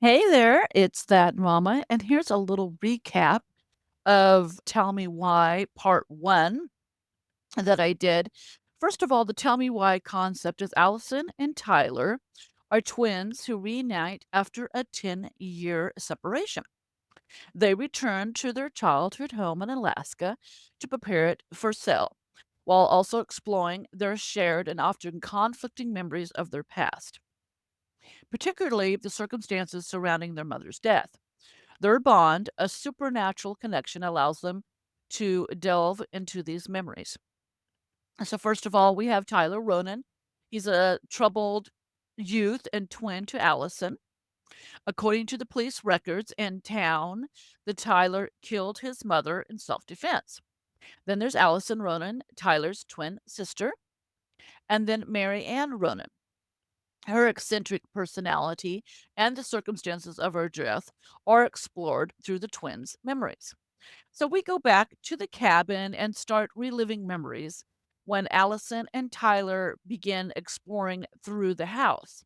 Hey there, it's that mama, and here's a little recap of Tell Me Why Part 1 that I did. First of all, the Tell Me Why concept is Allison and Tyler are twins who reunite after a 10-year separation. They return to their childhood home in Alaska to prepare it for sale, while also exploring their shared and often conflicting memories of their past, particularly the circumstances surrounding their mother's death. Their bond, a supernatural connection, allows them to delve into these memories. So, first of all, we have Tyler Ronan. He's a troubled youth and twin to Allison. According to the police records in town, the Tyler killed his mother in self defense. Then there's Allison Ronan, Tyler's twin sister, and then Mary Ann Ronan. Her eccentric personality and the circumstances of her death are explored through the twins' memories. So we go back to the cabin and start reliving memories when Allison and Tyler begin exploring through the house.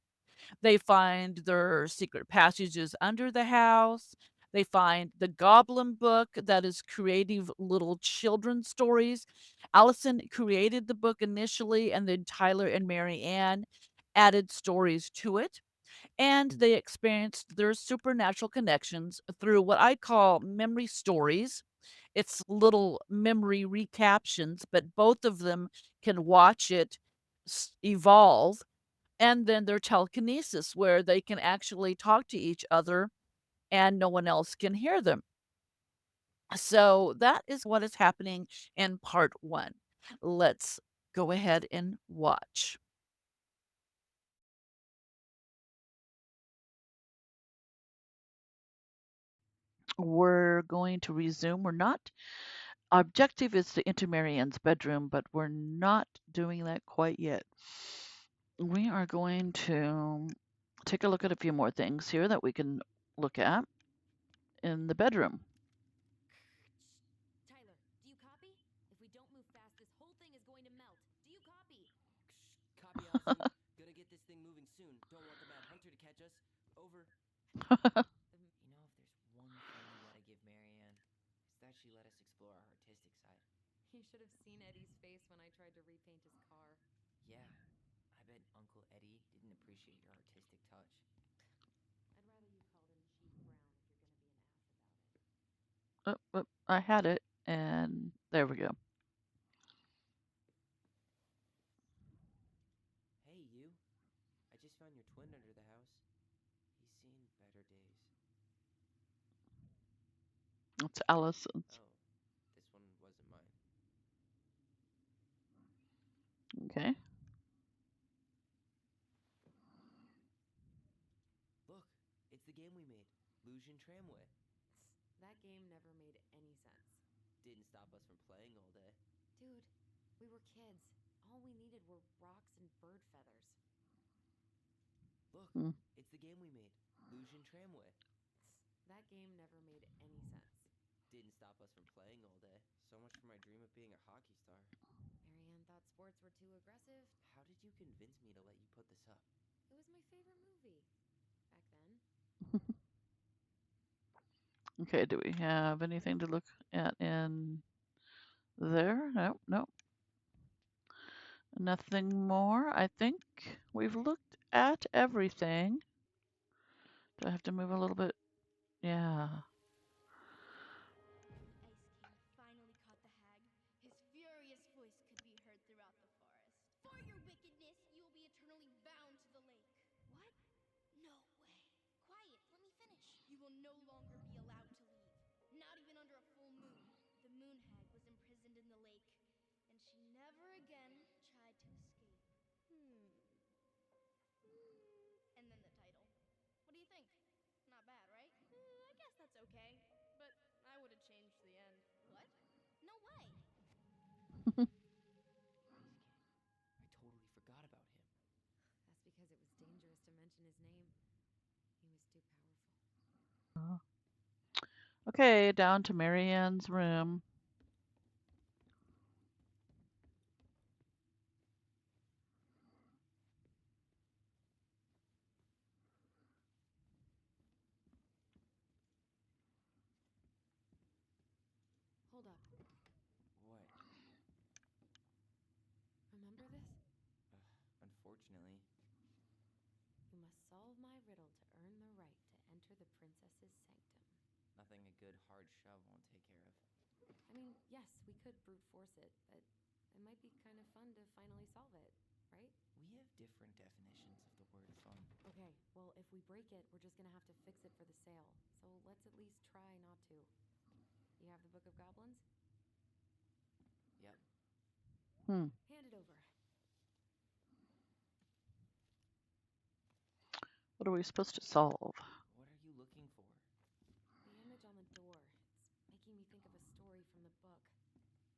They find their secret passages under the house. They find the Goblin Book that is creative little children's stories. Allison created the book initially, and then Tyler and Mary Ann added stories to it, and they experienced their supernatural connections through what I call memory stories. It's little memory recaptions, but both of them can watch it evolve. And then their telekinesis, where they can actually talk to each other and no one else can hear them. So that is what is happening in part one. Let's go ahead and watch. We're going to resume. We're not Our objective is to enter Marianne's bedroom, but we're not doing that quite yet. We are going to take a look at a few more things here that we can look at in the bedroom. Tyler, do you copy? If we don't move fast, this whole thing is going to melt. Do you copy? Copy, Allison. Gotta get this thing moving soon. Don't want the Mad Hunter to catch us. Over. You know, if there's one thing we gotta give Marianne, it's that she let us explore our artistic side. You should have seen Eddie's face when I tried to repaint his car. Yeah, I bet Uncle Eddie didn't appreciate your artistic touch. I'd rather you called him cheap brown if you're gonna be an ass about it. I had it, and there we go. Hey, you. I just found your twin under the house. He's seen better days. It's Allison's. Oh, this one wasn't mine. Okay. Look, it's the game we made. Lusion Tramway. That game never made any sense. Didn't stop us from playing all day. Dude, we were kids. All we needed were rocks and bird feathers. Look, Hmm. it's the game we made. Lusion Tramway. That game never made any sense. Didn't stop us from playing all day. So much for my dream of being a hockey star. Marianne thought sports were too aggressive. How did you convince me to let you put this up? It was my favorite movie. Back then. Okay, do we have anything to look at in there? No, no. Nothing more. I think we've looked at everything. Do I have to move a little bit? Yeah. The Ice King finally caught the hag. His furious voice could be heard throughout the forest. For your wickedness, you will be eternally bound to the lake. What? No way. Quiet, let me finish. You will no longer be allowed to leave, not even under a full moon. The moon hag was imprisoned in the lake, and she never again tried to escape. And then the title. What do you think? Not bad, right? I guess that's okay. But I would have changed the end. What? No way. Ice King. I totally forgot about him. That's because it was dangerous to mention his name. He was too powerful. Okay, down to Marianne's room. unfortunately. You must solve my riddle to earn the right to enter the princess's sanctum. Nothing a good hard shove won't take care of. I mean, yes, we could brute force it, but it might be kind of fun to finally solve it, right? We have different definitions of the word fun. Okay, well, if we break it, we're just gonna have to fix it for the sale. So let's at least try not to. You have the Book of Goblins? Yep. Hand it over. What are we supposed to solve? What are you looking for? The image on the door. It's making me think of a story from the book.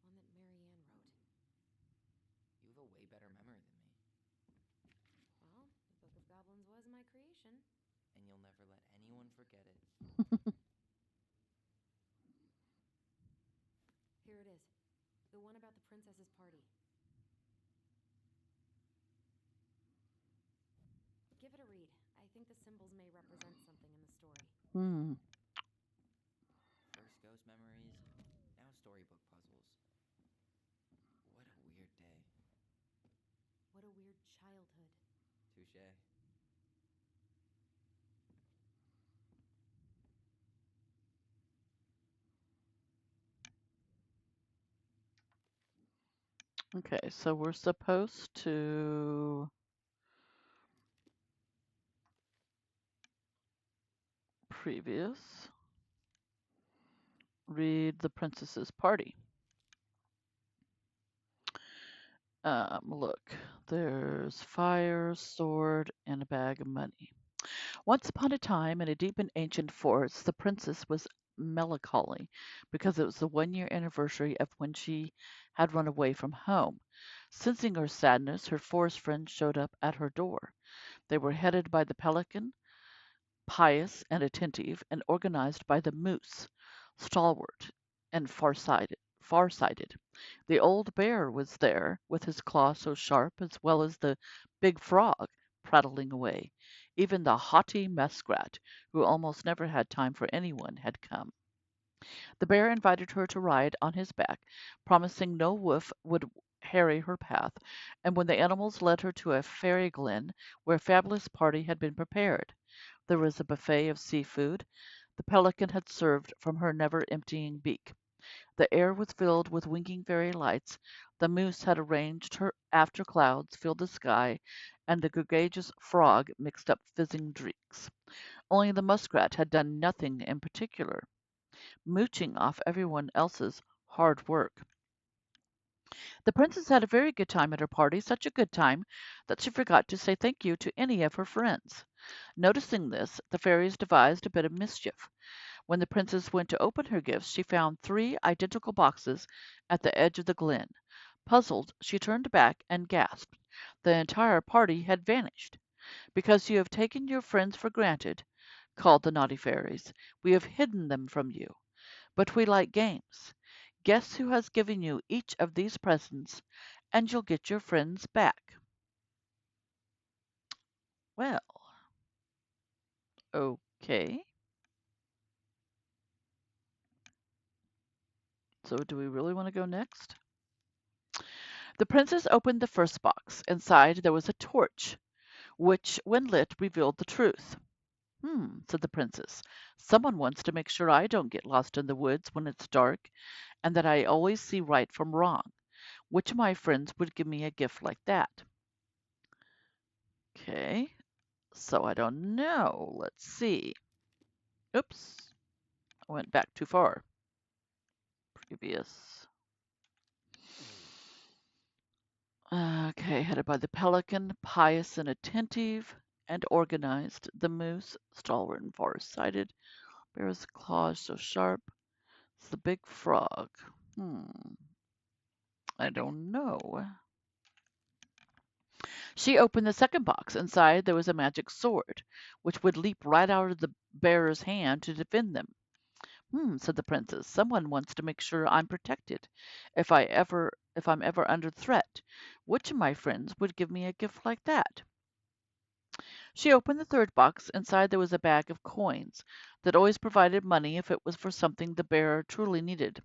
One that Marianne wrote. You have a way better memory than me. Well, the Book of Goblins was my creation. And you'll never let anyone forget it. Here it is. The one about the princess's party. Give it a read. I think the symbols may represent something in the story. First ghost memories, now storybook puzzles. What a weird day. What a weird childhood. Touché. Okay, so we're supposed to read the princess's party. Look, there's fire, sword, and a bag of money. Once upon a time, in a deep and ancient forest, the princess was melancholy because it was the 1 year anniversary of when she had run away from home. Sensing her sadness, her forest friends showed up at her door. They were headed by the pelican, pious and attentive, and organized by the moose, stalwart and farsighted. The old bear was there, with his claw so sharp, as well as the big frog prattling away. Even the haughty muskrat, who almost never had time for anyone, had come. The bear invited her to ride on his back, promising no wolf would harry her path, and when the animals led her to a fairy glen where a fabulous party had been prepared. There was a buffet of seafood the pelican had served from her never-emptying beak. The air was filled with winking fairy lights, the moose had arranged her after clouds filled the sky, and the gregarious frog mixed up fizzing drinks. Only the muskrat had done nothing in particular, mooching off everyone else's hard work. The princess had a very good time at her party, such a good time that she forgot to say thank you to any of her friends. Noticing this, the fairies devised a bit of mischief. When the princess went to open her gifts, she found 3 identical boxes at the edge of the glen. Puzzled, she turned back and gasped. The entire party had vanished. "Because you have taken your friends for granted," called the naughty fairies, "we have hidden them from you. But we like games. Guess who has given you each of these presents, and you'll get your friends back." Well, okay. So do we really want to go next? The princess opened the first box. Inside there was a torch, which, when lit, revealed the truth. Said the princess. "Someone wants to make sure I don't get lost in the woods when it's dark, and that I always see right from wrong. Which of my friends would give me a gift like that?" Okay, so I don't know. Let's see. Oops, I went back too far. Previous. Okay, headed by the pelican, pious and attentive and organized, the moose, stalwart and far-sighted, bear's claws so sharp, it's the big frog. I don't know. She opened the second box. Inside there was a magic sword, which would leap right out of the bearer's hand to defend them. Said the princess. "Someone wants to make sure I'm protected if I'm ever under threat. Which of my friends would give me a gift like that?" She opened the third box. Inside there was a bag of coins that always provided money if it was for something the bearer truly needed.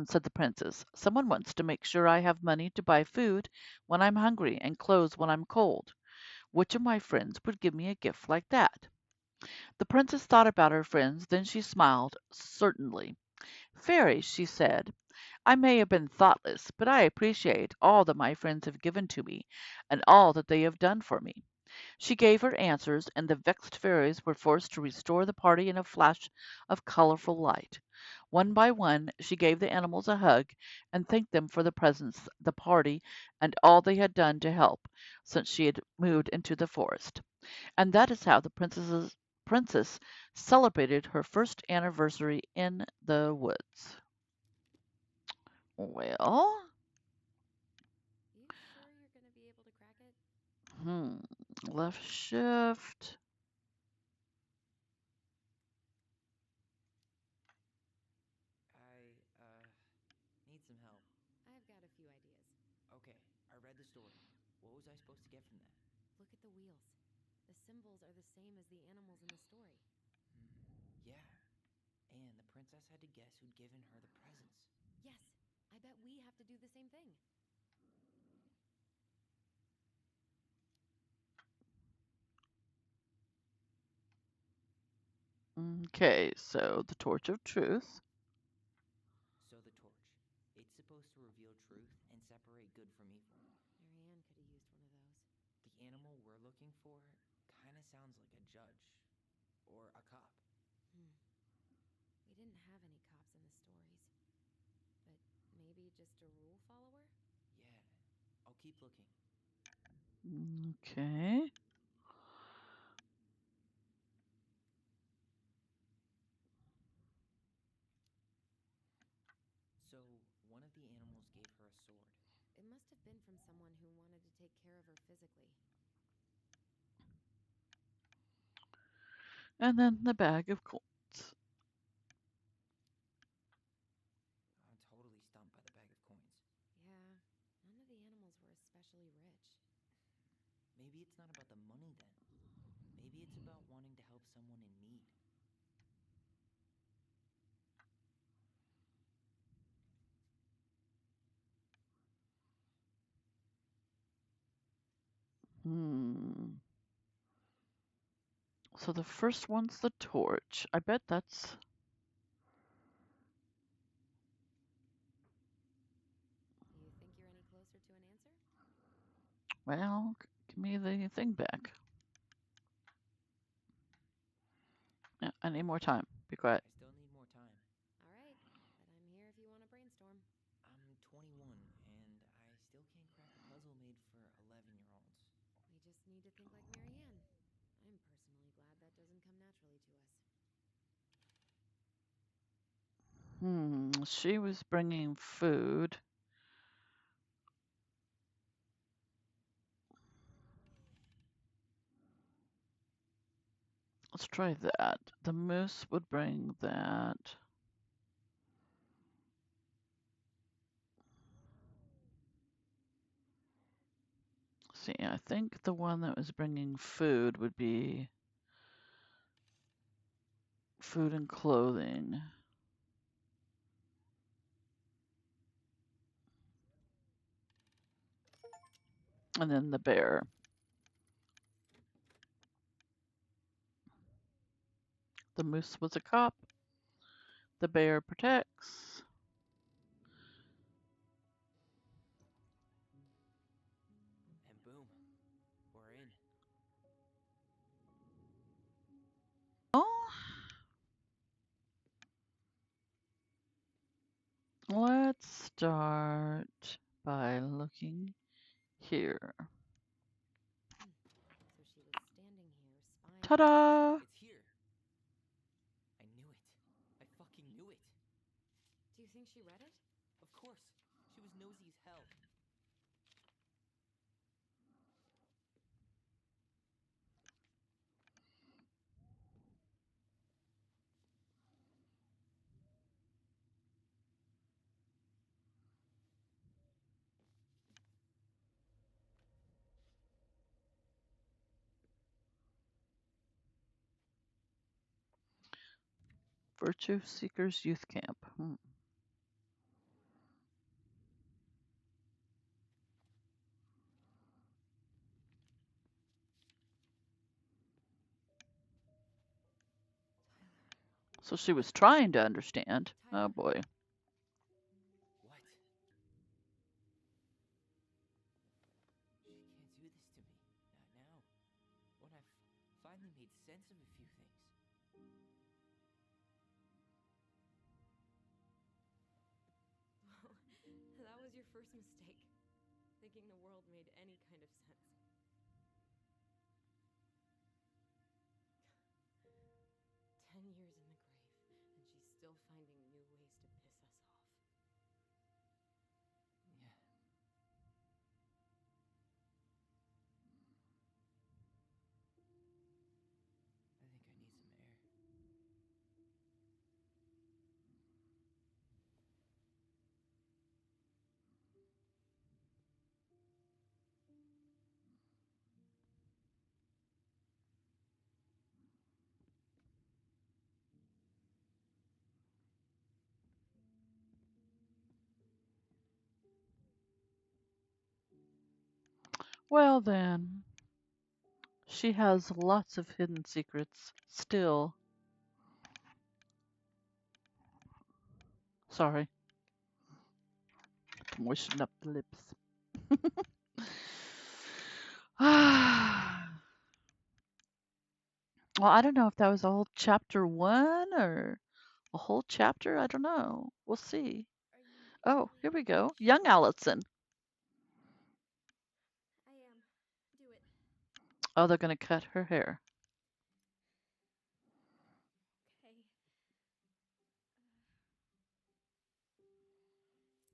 Said the princess. Someone wants to make sure I have money to buy food when I'm hungry and clothes when I'm cold. Which of my friends would give me a gift like that? The princess thought about her friends, then she smiled. Certainly. Fairies, she said. I may have been thoughtless, but I appreciate all that my friends have given to me, and all that they have done for me. She gave her answers, and the vexed fairies were forced to restore the party in a flash of colorful light. One by one, she gave the animals a hug and thanked them for the presents, the party, and all they had done to help since she had moved into the forest. And that is how the princess celebrated her first anniversary in the woods. Well, You sure you're gonna be able to crack it? hmm, left shift. I need some help. I've got a few ideas. Okay, I read the story. What was I supposed to get from that? Look at the wheels. The symbols are the same as the animals in the story. Yeah, and the princess had to guess who'd given her the presents. Yes, I bet we have to do the same thing. Okay, so the torch of truth. So the torch. It's supposed to reveal truth and separate good from evil. Marianne could have used one of those. The animal we're looking for kinda sounds like a judge. Or a cop. We didn't have any cops in the stories. But maybe just a rule follower? Yeah, I'll keep looking. Okay. So, one of the animals gave her a sword. It must have been from someone who wanted to take care of her physically. And then the bag of coins. I'm totally stumped by the bag of coins. Yeah, none of the animals were especially rich. Maybe it's not about the money then. Maybe it's about wanting to help someone in need. Hmm. So the first one's the torch. I bet that's. Do you think you're any closer to an answer? Well, give me the thing back. Yeah, I need more time. Be quiet. I still need more time. All right, but I'm here if you want to brainstorm. I'm 21, and I still can't crack a puzzle made for 11-year-olds. We just need to think like Marianne. I'm personally glad that doesn't come naturally to us. She was bringing food. Let's try that. The moose would bring that. See, I think the one that was bringing food would be food and clothing. And then the bear. The moose was a cop. The bear protects. And boom, we're in. Oh, let's start by looking here. So she was standing here, spying. Ta-da! It's here. I knew it. I fucking knew it. Do you think she read it? Of course. She was nosy as hell. Virtue Seekers Youth Camp. So she was trying to understand. Oh Tyler. boy. What? She can't do this to me. Not now. When I've finally made sense of a few things. Well, that was your first mistake. Thinking the world made any kind of sense. 10 years in the grave, and she's still finding new ways to piss us off. Yeah. I think I need some air. Well then, she has lots of hidden secrets still. Sorry, to moisten up the lips. Well, I don't know if that was a whole chapter 1 or a whole chapter. I don't know. We'll see. Are you Oh, here really we go. sure? Young Allison. I am. Do it. Oh, they're going to cut her hair. Okay.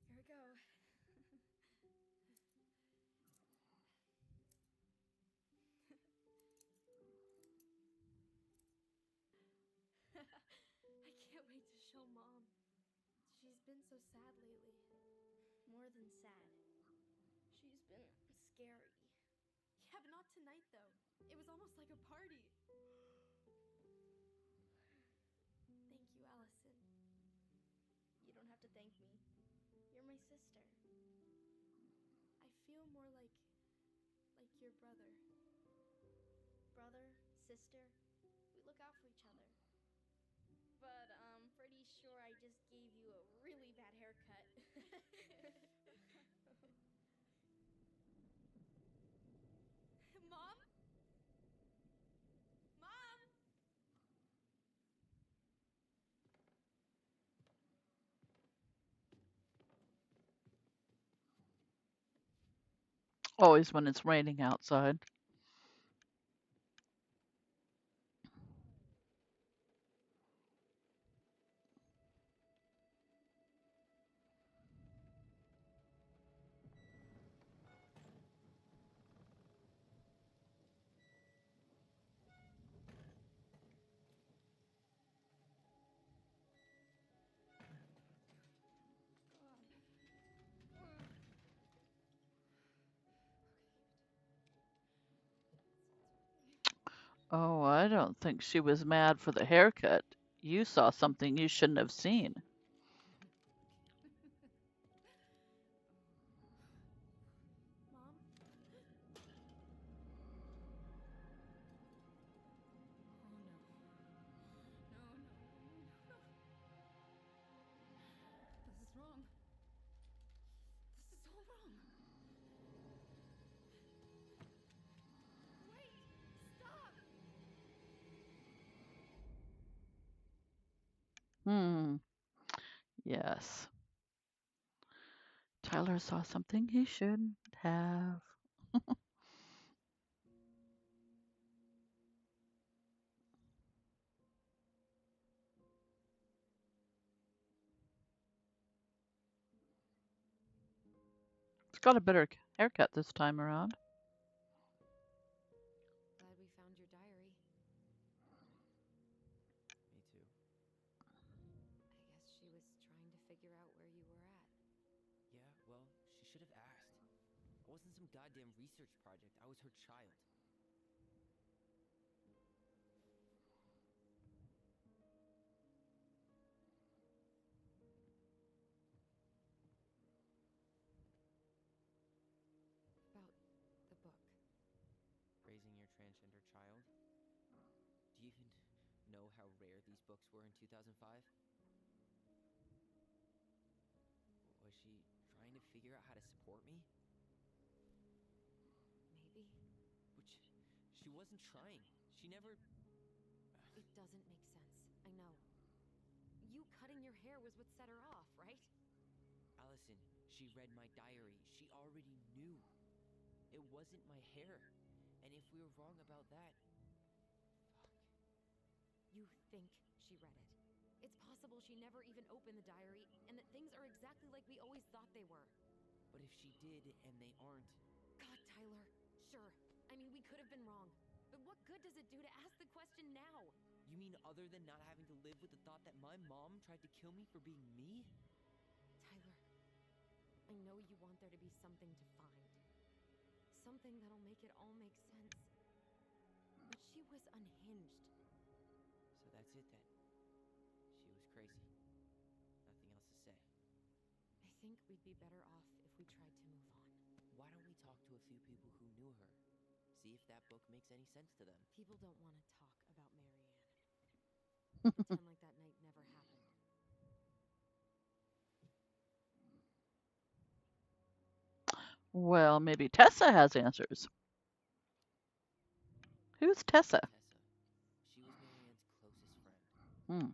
Here we go. I can't wait to show Mom. She's been so sad lately. More than sad. She's been scary. Yeah, but not tonight, though. It was almost like a party. Thank you, Allison. You don't have to thank me. You're my sister. I feel more like your brother. Brother, sister, we look out for each other. But I'm pretty sure I just gave you a really bad haircut. Mom? Mom? Always when it's raining outside. Oh, I don't think she was mad for the haircut. You saw something you shouldn't have seen. Mom? Oh no. No, no, no, no, no. This is wrong. This is all wrong. Wait! Stop! Hmm. Yes. Tyler saw something he shouldn't have. He's got a better haircut this time around. Glad we found your diary. Me too. I guess she was trying to figure out where you were at. Yeah, well, she should have asked. I wasn't some goddamn research project. I was her child. About the book. Raising your transgender child? Do you even know know how rare these books were in 2005? Was she trying to figure out how to support me? Maybe. Which she wasn't trying. She never. It doesn't make sense. I know. You cutting your hair was what set her off, right? Allison, she read my diary. She already knew. It wasn't my hair. And if we were wrong about that. Fuck. You think she read it. It's possible she never even opened the diary, and that things are exactly like we always thought they were. But if she did and they aren't. God, Tyler. Sure. I mean, we could have been wrong. But what good does it do to ask the question now? You mean other than not having to live with the thought that my mom tried to kill me for being me? Tyler, I know you want there to be something to find. Something that'll make it all make sense. But she was unhinged. So that's it then. She was crazy. Nothing else to say. I think we'd be better off if we tried to move on. Why don't we talk to a few people who knew her? See if that book makes any sense to them. People don't want to talk about Marianne. Pretend like that night never happened. Well, maybe Tessa has answers. Who's Tessa? Tessa. She was Marianne's closest friend. Hmm.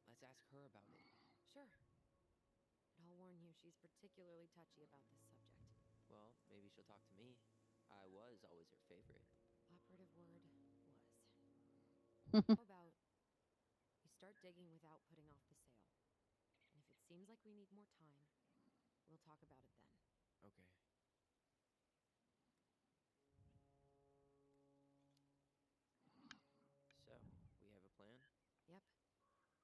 Let's ask her about it. Sure. But I'll warn you, she's particularly touchy about this subject. Well, maybe she'll talk to me. I was always her favorite. Operative word was. How about we start digging without putting off the sale? And if it seems like we need more time, we'll talk about it then. Okay. So, we have a plan? Yep.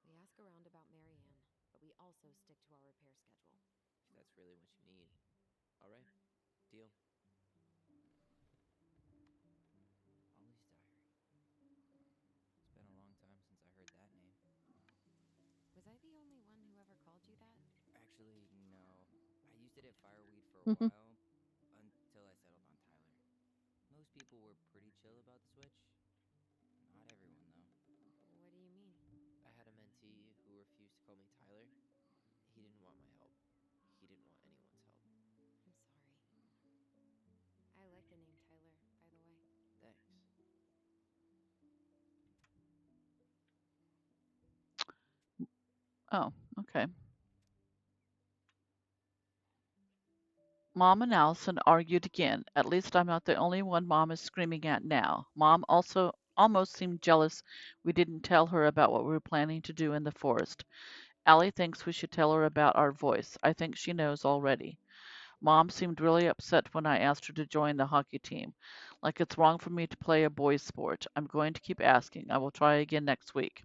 We ask around about Marianne, but we also stick to our repair schedule. If that's really what you need. Alright. Deal. Ollie's diary. It's been a long time since I heard that name. Was I the only one who ever called you that? Actually, no. I used it at Fireweed for a while, until I settled on Tyler. Most people were pretty chill about the switch. Not everyone, though. What do you mean? I had a mentee who refused to call me Tyler. He didn't want my help. He didn't want anyone's help. I'm sorry. I like the name Tyler, by the way. Thanks. Oh, okay. Mom and Allison argued again. At least I'm not the only one Mom is screaming at now. Mom also almost seemed jealous we didn't tell her about what we were planning to do in the forest. Allie thinks we should tell her about our voice. I think she knows already. Mom seemed really upset when I asked her to join the hockey team. Like it's wrong for me to play a boys' sport. I'm going to keep asking. I will try again next week.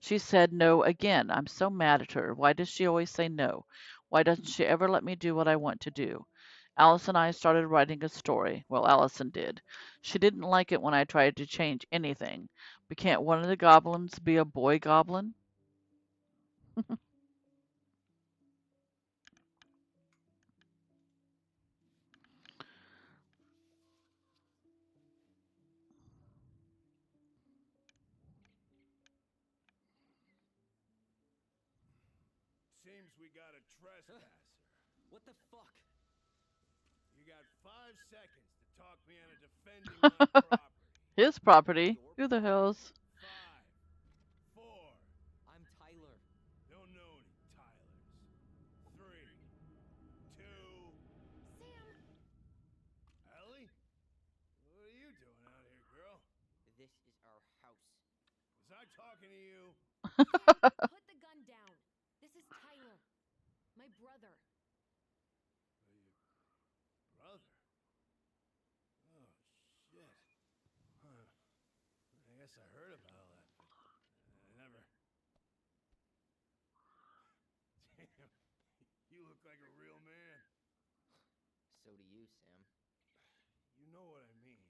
She said no again. I'm so mad at her. Why does she always say no? Why doesn't she ever let me do what I want to do? Alice and I started writing a story. Well, Allison did. She didn't like it when I tried to change anything. But can't one of the goblins be a boy goblin? Seems we got a trespasser. What the fuck? You got 5 seconds to talk me out of defending my property. His property. Who the hell's? 5, 4. I'm Tyler. Don't know any Tylers. 3, 2. Sam! Ellie? What are you doing out here, girl? This is our house. Was I talking to you? Sam, put the gun down. This is Tyler. My brother. Your brother? Oh, shit. Huh. I guess I heard about all that, but I never... Damn, you look like a real man. So do you, Sam. You know what I mean.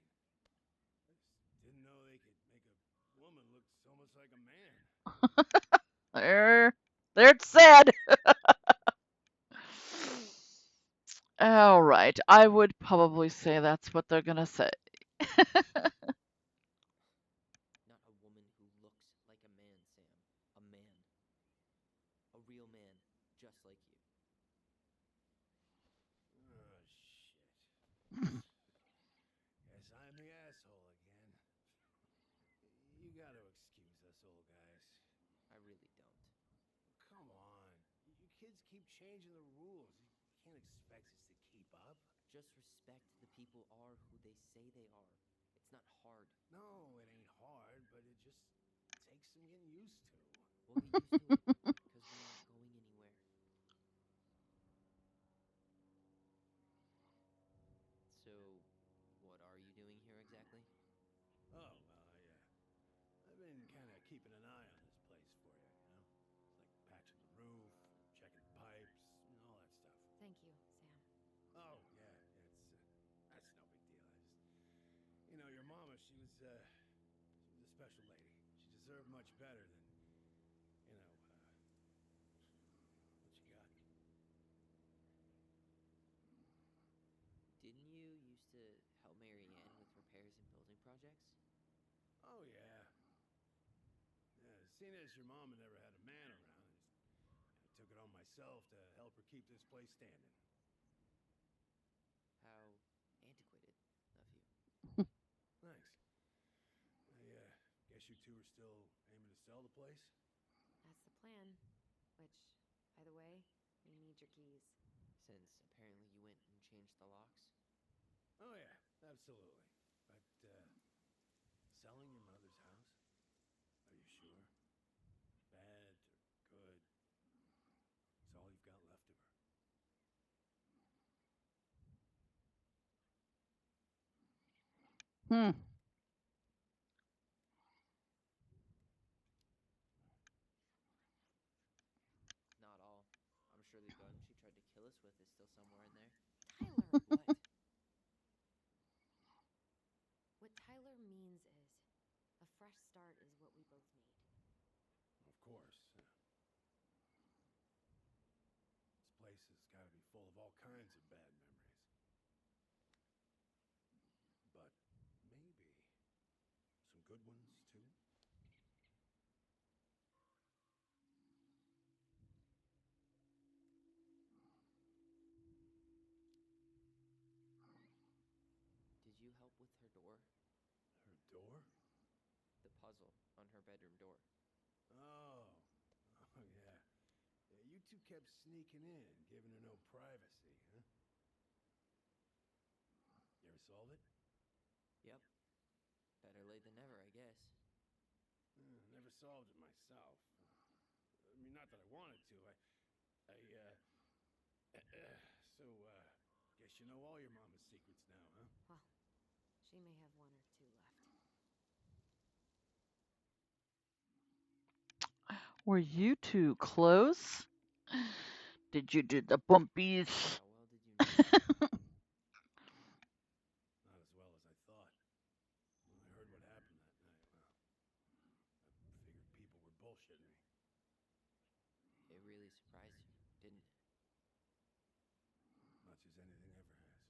I just didn't know they could make a woman look so much like a man. There it's said. All right. I would probably say that's what they're gonna say. Not a woman who looks like a man. A real man, just like you. Oh, shit. Guess I'm the asshole again. You gotta excuse us old guys. I really don't. Come on. You kids keep changing the rules. You can't expect us to keep up. Just respect the people are who they say they are. It's not hard. No, it ain't hard, but it just takes some getting used to. We'll get used to it, because we aren't going anywhere. So, what are you doing here exactly? Oh, well, I've been kind of keeping an eye on this place for you, you know? Like patching the roof, checking the pipes, and all that stuff. Thank you, Sam. Oh, yeah, that's no big deal. Your mama, she was a special lady. She deserved much better than, what she got. Didn't you used to help Marianne with repairs and building projects? Oh, yeah. Yeah, seeing as your mama never had a man around, I took it on myself to help her keep this place standing. How antiquated of you. Thanks. I guess you two are still aiming to sell the place? That's the plan. Which, by the way, we need your keys. Since apparently you went and changed the locks? Oh, yeah, absolutely. But, selling your mother's house? Are you sure? Bad or good? It's all you've got left of her. Hmm. Not all. I'm sure the gun she tried to kill us with is still somewhere in there. Tyler! What? What Tyler means is, a fresh start is what we both need. Of course. This place has got to be full of all kinds of bad memories. But maybe some good ones, too? Did you help with her door? Her door? The puzzle on her bedroom door. Oh. Oh, yeah. Yeah, you two kept sneaking in, giving her no privacy, huh? You ever solve it? Yep. Better late than never, I guess. Never solved it myself. I mean, not that I wanted to. So, guess you know all your mama's secrets now, huh? Well, she may have one or two left. Were you two close? Did you do the bumpies? How well did you know? Not as well as I thought. When I heard what happened that night, well, I figured people were bullshitting me. It really surprised you, didn't it? Much as anything ever has.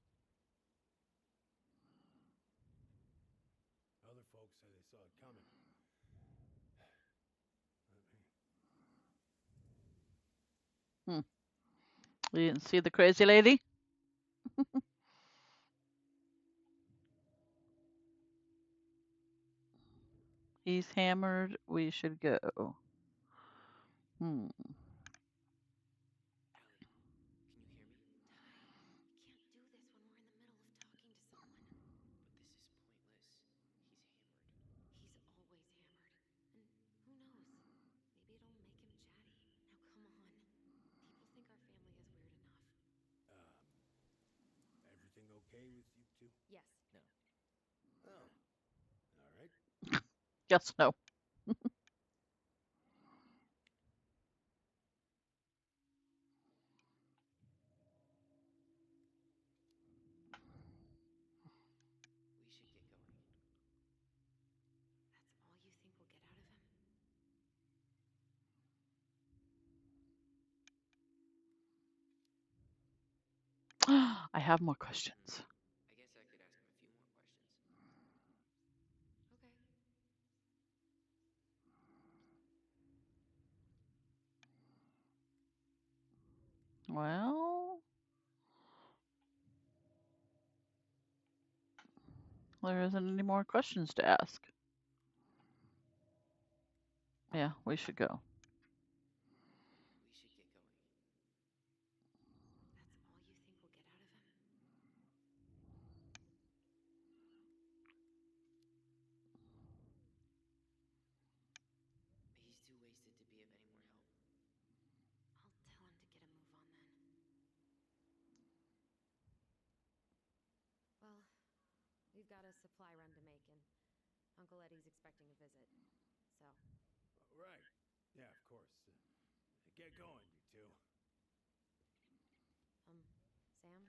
Other folks say they saw it coming. Not me. Hmm. You didn't see the crazy lady? He's hammered. We should go. Hmm. Allie, can you hear me? Ty, we can't do this when we're in the middle of talking to someone. But this is pointless. He's hammered. He's always hammered. And who knows? Maybe it'll make him chatty. Now come on. People think our family is weird enough. Um, Everything okay with you two? Yes. No. Oh, all right. Guess no. We should get going. That's all you think we'll get out of him? I have more questions. I guess I could ask him a few more questions. Okay. Well, there isn't any more questions to ask. Yeah, we should go. We should get going. That's all you think we'll get out of him? He's too wasted to be of any more help. I'll tell him to get a move on then. Well, we've got a supply run to make, and Uncle Eddie's expecting a visit. So, Right. Yeah, of course. Get going, you two. Sam,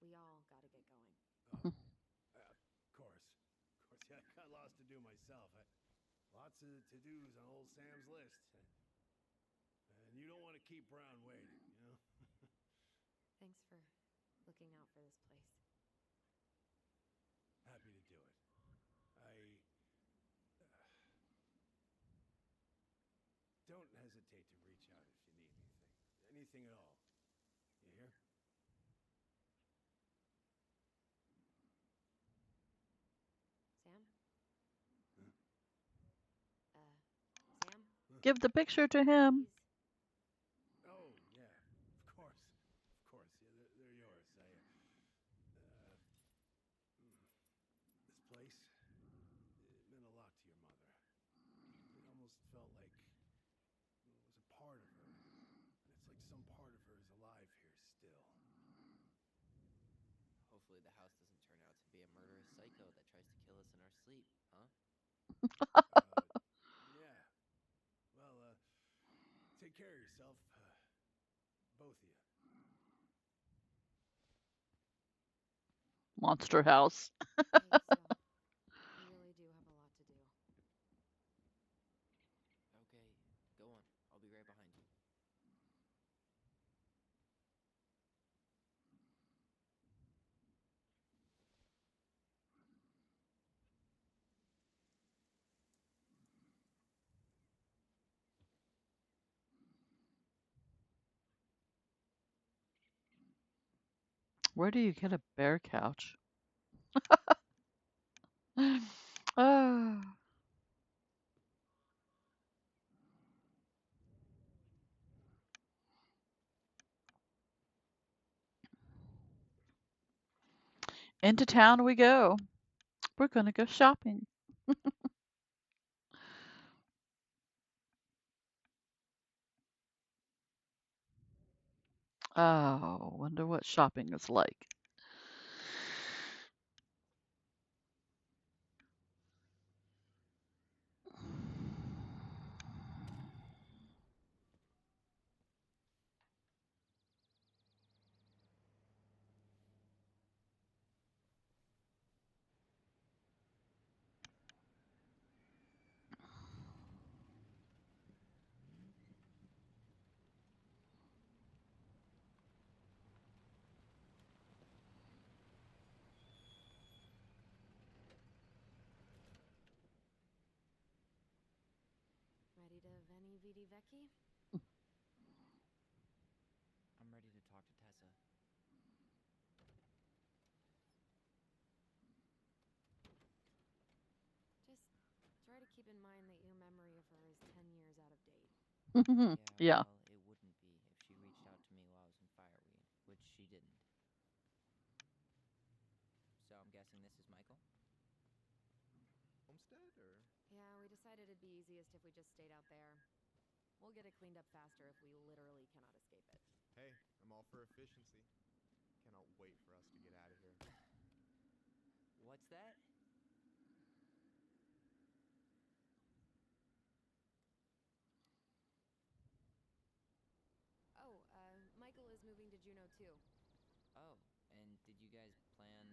we all gotta get going. Oh, of course. Of course, yeah, I got lots to do myself. Lots of to-dos on old Sam's list. And you don't want to keep Brown waiting, you know? Thanks for looking out for this place. Happy to do it. Don't hesitate to reach out if you need anything. Anything at all. You hear? Sam? Huh? Sam? Give the picture to him. He's... Oh, yeah. Of course. Of course. Yeah, they're yours. This place, it meant a lot to your mother. It almost felt like it was a part of her. It's like some part of her is alive here still. Hopefully the house doesn't turn out to be a murderous psycho that tries to kill us in our sleep, huh? Yeah. Well, take care of yourself. Both of you. Monster house. Thanks, we really do have a lot to do. Okay, go on. I'll be right behind you. Where do you get a bear couch? Ah. Into town we go. We're gonna go shopping. Oh, wonder what shopping is like. Ready to Veni Vidi Vecchi? I'm ready to talk to Tessa. Just try to keep in mind that your memory of her is 10 years out of date. Yeah. Well, it wouldn't be if she reached out to me while I was in Fireweed, which she didn't. So I'm guessing this is Michael? Homestead, or? Yeah, we decided it'd be easiest if we just stayed out there. We'll get it cleaned up faster if we literally cannot escape it. Hey, I'm all for efficiency. Cannot wait for us to get out of here. What's that? Oh, Michael is moving to Juneau too. Oh, and did you guys plan on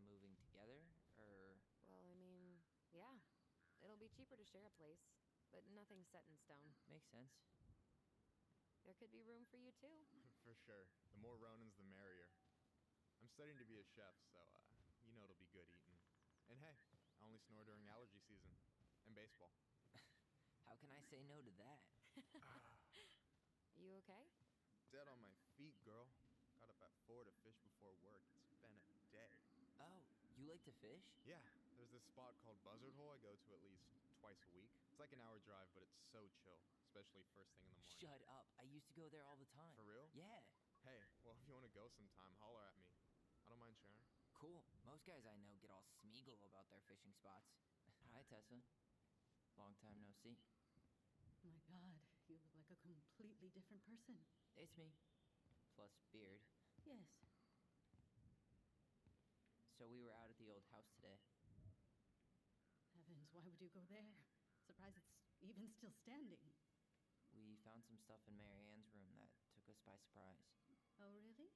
moving together, or? Well, I mean, yeah. It'll be cheaper to share a place, but nothing's set in stone. Makes sense. There could be room for you too. For sure. The more Ronins, the merrier. I'm studying to be a chef, so, it'll be good eating. And hey, I only snore during allergy season. And baseball. How can I say no to that? You okay? Dead on my feet, girl. Got up at 4 to fish before work. It's been a day. Oh, you like to fish? Yeah, there's this spot called Buzzard Hole I go to at least twice a week. It's like an hour drive, but it's so chill, especially first thing in the morning. Shut up. I used to go there all the time. For real? Yeah. Hey, well, if you want to go sometime, holler at me. I don't mind sharing. Cool. Most guys I know get all smeagol about their fishing spots. Hi, Tessa. Long time no see. My God, you look like a completely different person. It's me. Plus beard. Yes. So we were out at the old house today. Heavens, why would you go there? Surprised it's even still standing. We found some stuff in Mary Ann's room that took us by surprise. Oh, really?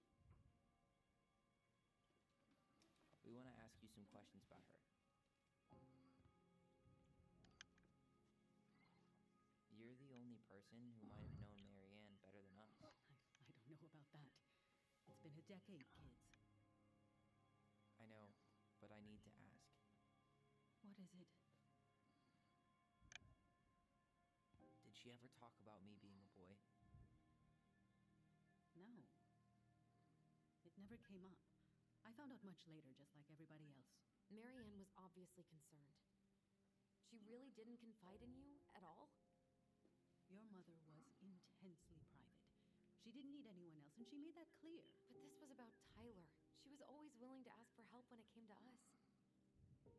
We want to ask you some questions about her. You're the only person who might have known Mary Ann better than us. I don't know about that. It's been a decade, kids. I know, but I need to ask. What is it? Did she ever talk about me being a boy? No. It never came up. I found out much later, just like everybody else. Mary Ann was obviously concerned. She really didn't confide in you at all? Your mother was intensely private. She didn't need anyone else, and she made that clear. But this was about Tyler. She was always willing to ask for help when it came to us. Not at the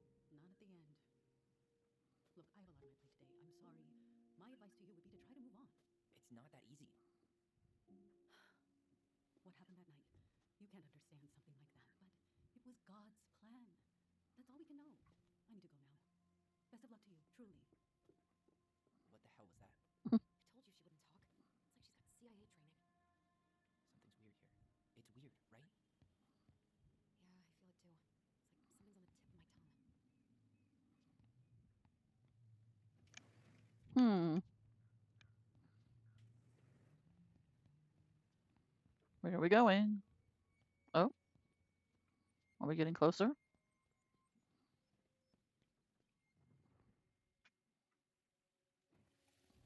end. Look, I have a lot on my plate today. I'm sorry. My advice to you would be to try to move on. It's not that easy. What happened that night? You can't understand something like that, but it was God's plan. That's all we can know. I need to go now. Best of luck to you, truly. What the hell was that? I told you she wouldn't talk. It's like she's got CIA training. Something's weird here. It's weird, right? Yeah, I feel it too. It's like something's on the tip of my tongue. Where are we going? Oh. Are we getting closer?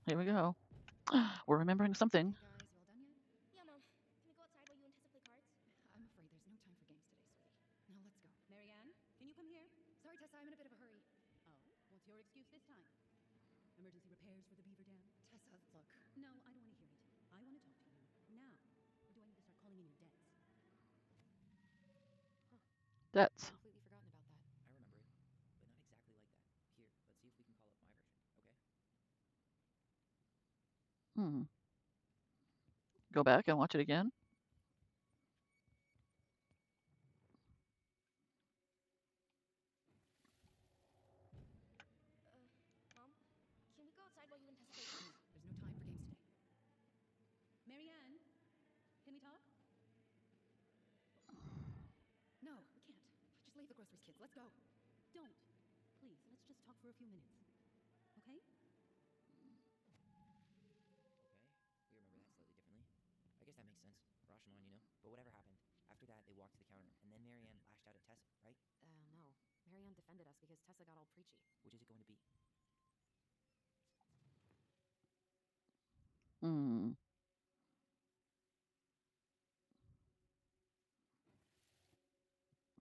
Here we go. We're remembering something. Hey guys, you all done yet? Yeah, Mom. Can we go outside while you and Tessa play cards? I'm afraid there's no time for games today, sweetie. Now let's go. Mary Ann, can you come here? Sorry, Tessa, I'm in a bit of a hurry. Oh, what's your excuse this time? Emergency repairs for the beaver dam? Tessa, look. No, I don't want to hear it. I want to talk to you now. Or do I need to start calling in your debts? That's Completely forgotten about that. I remember it, but not exactly like that. Here, let's see if we can call up my version, okay? Go back and watch it again. Mom, can we go outside while you and Tessa play cards? There's no time for games today. Mary Ann, can we talk? No, we can't. Just leave the groceries, kids. Let's go. Don't. Please, let's just talk for a few minutes. Okay? Okay, we remember that slightly differently. I guess that makes sense. Rashomon, you know? But whatever happened, after that, they walked to the counter, and then Mary Ann lashed out at Tessa, right? No. Mary Ann defended us because Tessa got all preachy. Which is it going to be?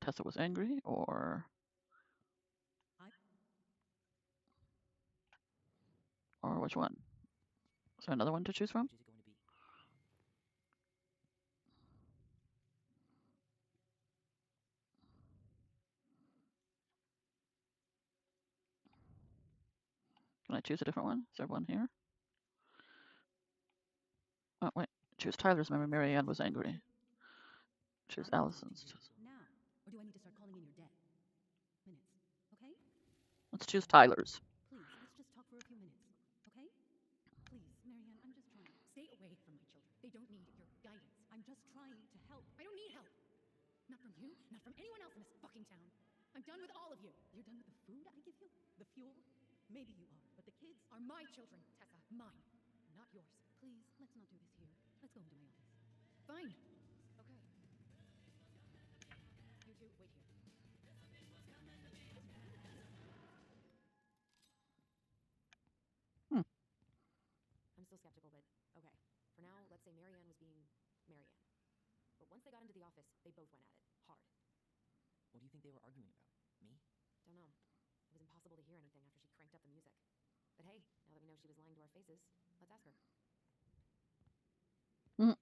Tessa was angry, or which one? Is there another one to choose from? Which is it going to be? Can I choose a different one? Is there one here? Oh, wait. Choose Tyler's. Remember, Mary Ann was angry. Choose I'm gonna talk to Allison's. you now. Or do I need to start calling in your debt? Minutes. Okay? Let's choose Tyler's. Please, let's just talk for a few minutes. Okay? Please, Mary Ann, I'm just trying. Stay away from my children. They don't need your guidance. I'm just trying to help. I don't need help. Not from you, not from anyone else in this fucking town. I'm done with all of you. You're done with the food I give you? The fuel? Maybe you are, but the kids Are my children, Tessa. Mine, not yours. Please, let's not do this here. Let's go into my office. Fine. Okay. You two, wait here. I'm still skeptical, but okay. For now, let's say Mary Ann was being Mary Ann. Once they got into the office, they both went at it. Hard. What do you think they were arguing about? Me? Don't know. It was impossible to hear anything after she cranked up the music. But hey, now that we know she was lying to our faces, let's ask her. Mm.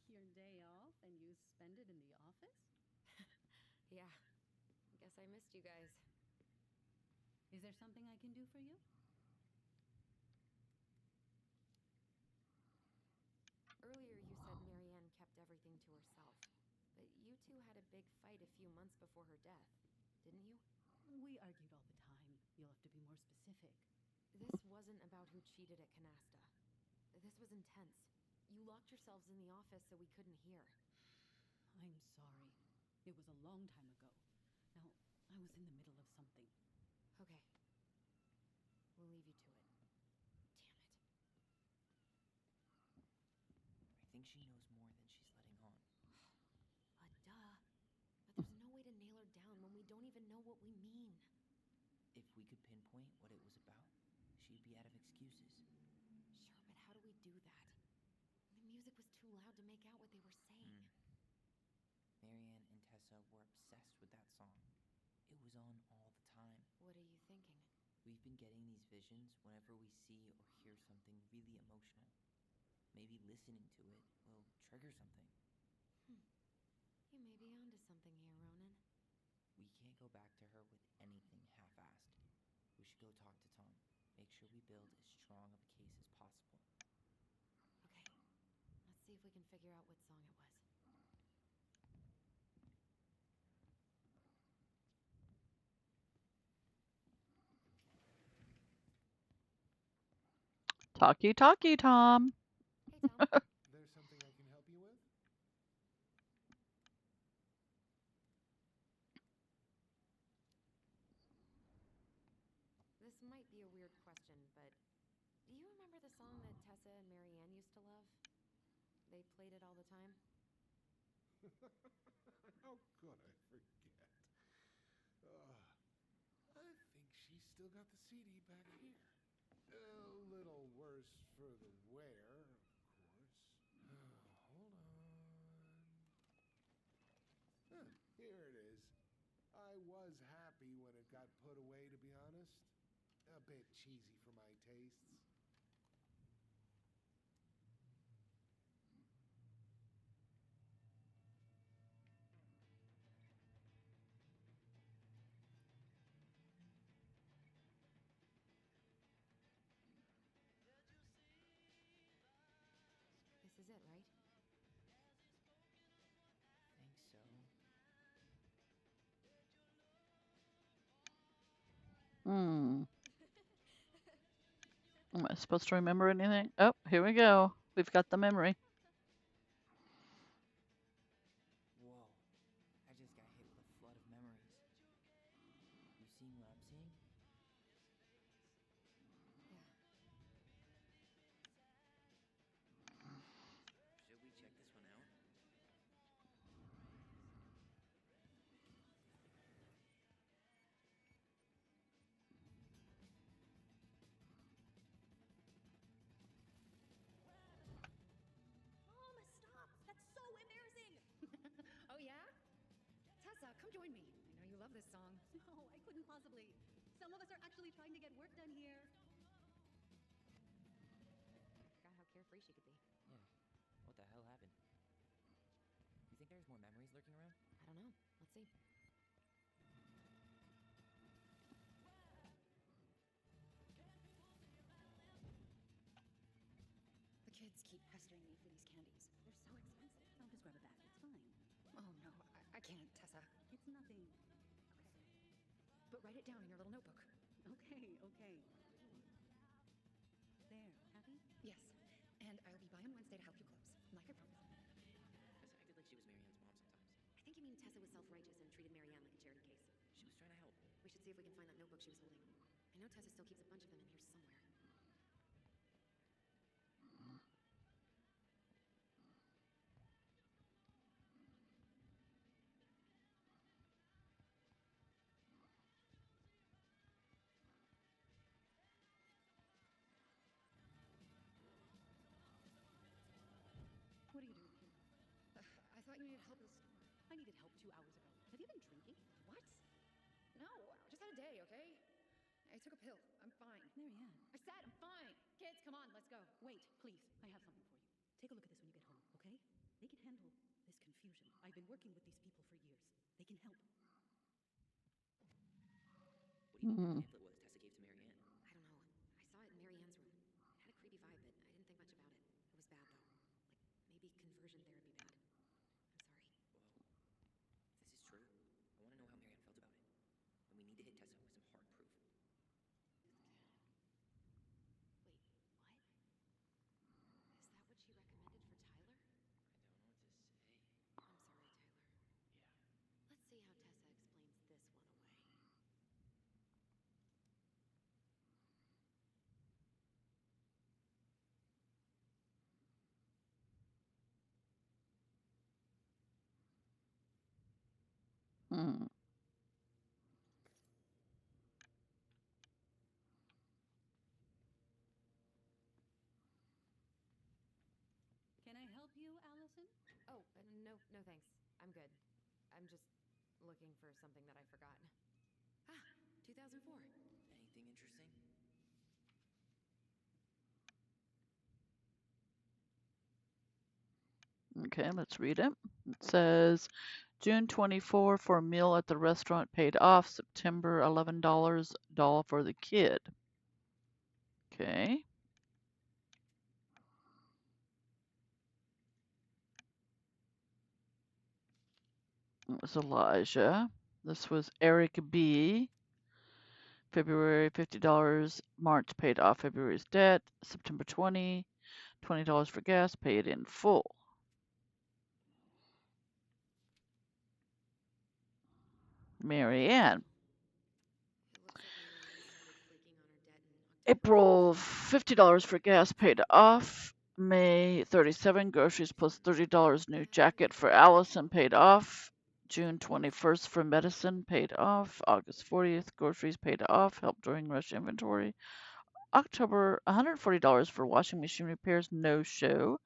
Your day off and you spend it in the office? Yeah. Guess I missed you guys. Is there something I can do for you? Earlier you said Marianne kept everything to herself. But you two had a big fight a few months before her death, didn't you? We argued all the time. You'll have to be more specific. This wasn't about who cheated at Canasta. This was intense. You locked yourselves in the office so we couldn't hear. I'm sorry. It was a long time ago. Now, I was in the middle of something. Okay. We'll leave you to it. Damn it. I think she knows more than she's letting on. Duh. But there's no way to nail her down when we don't even know what we mean. If we could pinpoint what it was about, she'd be out of excuses. Sure, but how do we do that? The music was too loud to make out what they were saying. Marianne and Tessa were obsessed with that song. It was on all the time. What are you thinking? We've been getting these visions whenever we see or hear something really emotional. Maybe listening to it will trigger something. You may be onto something here, Ronan. We can't go back to her with anything half-assed. We should go talk to Tom. Make sure we build as strong of a case as possible. Okay. Let's see if we can figure out what song it was. Talkie, talkie, Tom. Hey, Tom. There's something I can help you with? This might be a weird question, but do you remember the song that Tessa and Marianne used to love? They played it all the time. How could I forget? I think she's still got the CD back here. A little worse for the wear, of course. Hold on. Here it is. I was happy when it got put away, to be honest. A bit cheesy for my tastes. This is it, right? Think so. Am I supposed to remember anything? Oh, here we go. We've got the memory. Whoa. I just got hit with a flood of memories. You seeing what I'm seeing? Yeah. Should we check this one out? Mom, stop! That's so embarrassing! Oh, yeah? Tessa, come join me. I know you love this song. No, I couldn't possibly. Some of us are actually trying to get work done here. Forgot how carefree she could be. Yeah. What the hell happened? You think there's more memories lurking around? I don't know. Let's see. The kids keep pestering me for these candies. They're so expensive. I'll just grab a bag. It's fine. Oh, no, I can't, Tessa. It's nothing. Okay. But write it down in your little notebook. Okay, okay. There, happy? Yes. And I'll be by on Wednesday to help you close. Like I promised. Tessa acted like she was Marianne's mom sometimes. I think you mean Tessa was self-righteous and treated Marianne like a charity case. She was trying to help. We should see if we can find that notebook she was holding. I know Tessa still keeps a bunch of them in here somewhere. needed help at the store. I needed help 2 hours ago. Have you been drinking? What? No, just had a day, okay? I took a pill. I'm fine. Marianne. I said I'm fine. Kids, come on, let's go. Wait, please. I have something for you. Take a look at this when you get home, okay? They can handle this confusion. I've been working with these people for years. They can help. What do you think Hmm. the pamphlet was Tessa gave to Marianne? I don't know. I saw it in Marianne's room. It had a creepy vibe, but I didn't think much about it. It was bad, though. Like, maybe conversion therapy bad. I'm sorry. Well, if this is true, I want to know how Marianne felt about it. And we need to hit Tessa with some hard proof. Wait, what? Is that what she recommended for Tyler? I don't know what to say. I'm sorry, Tyler. Yeah. Let's see how Tessa explains this one away. Hmm. Can I help you, Allison? Oh, no thanks. I'm good. I'm just looking for something that I forgot. Ah, 2004. Anything interesting? Okay, let's read it. It says June 24 for a meal at the restaurant paid off. September $11 doll for the kid. Okay. It was Elijah. This was Eric B. February $50. March paid off February's debt. September $20 for gas, paid in full. Marianne. It looks like Marianne started flaking on her debt in October. April $50 for gas, paid off. May 37 groceries plus $30 new jacket for Allison, paid off. June 21st for medicine, paid off. August 40th groceries, paid off. Help during rush inventory. October $140 for washing machine repairs, no show.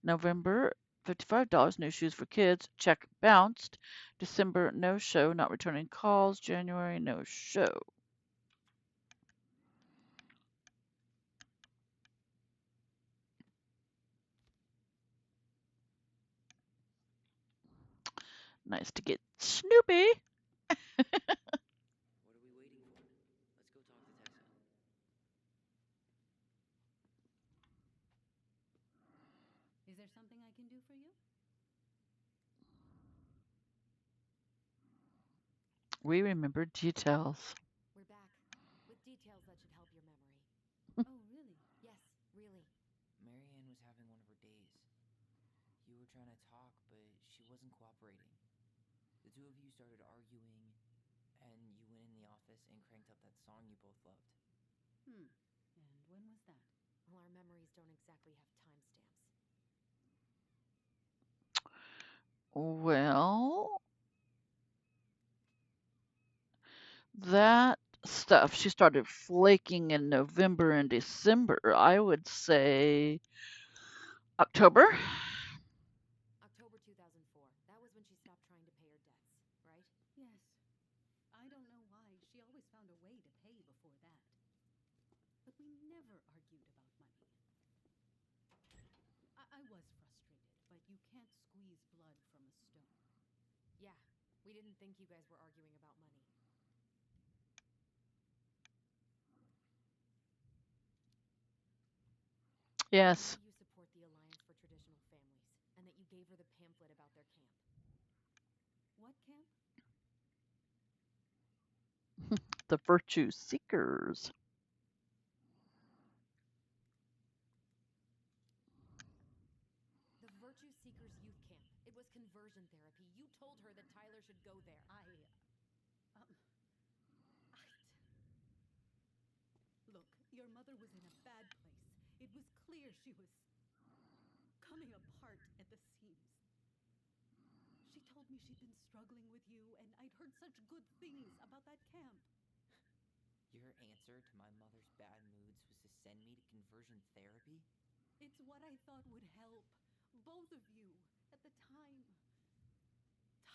November $55 new shoes for kids, check bounced. December no show, not returning calls. January no show. Nice to get Snoopy. What are we waiting for? Let's go talk to Tessa. Is there something I can do for you? We remember details. We're back. With details that should help your memory. Oh, really? Yes, really. Marianne was having one of her days. You were trying to talk, but she wasn't cooperating. The two of you started arguing, and you went in the office and cranked up that song you both loved. And when was that? Well, our memories don't exactly have timestamps. Well, that stuff, she started flaking in November and December. I would say October. October 2004. That was when she stopped trying to pay her debts, right? Yes. I don't know why. She always found a way to pay before that. But we never argued about money. I was frustrated, but you can't squeeze blood from a stone. Yeah, we didn't think you guys were arguing about money. Yes. You support the Alliance for Traditional Families, and that you gave her the pamphlet about their camp. What camp? The Virtue Seekers. The Virtue Seekers Youth Camp. It was conversion therapy. You told her that Tyler should go there. Look, your mother was in a bad place. It was clear she was coming apart at the seams. She told me she'd been struggling with you, and I'd heard such good things about that camp. Your answer to my mother's bad moods was to send me to conversion therapy? It's what I thought would help both of you at the time.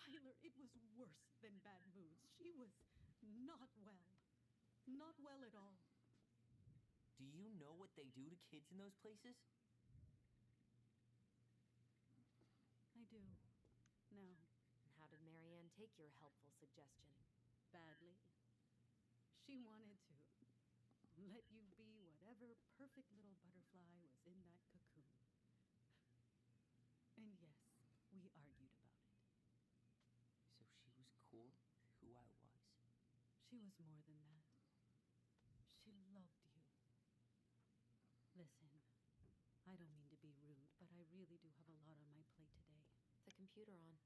Tyler, it was worse than bad moods. She was not well. Not well at all. Do you know what they do to kids in those places? I do. Now, And how did Marianne take your helpful suggestion? badly. She wanted to let you be whatever perfect little butterfly was in that cocoon. And yes, we argued about it. So she was cool with who I was? She was more than that. She loved you. Listen, I don't mean to be rude, but I really do have a lot on my plate today. The computer on.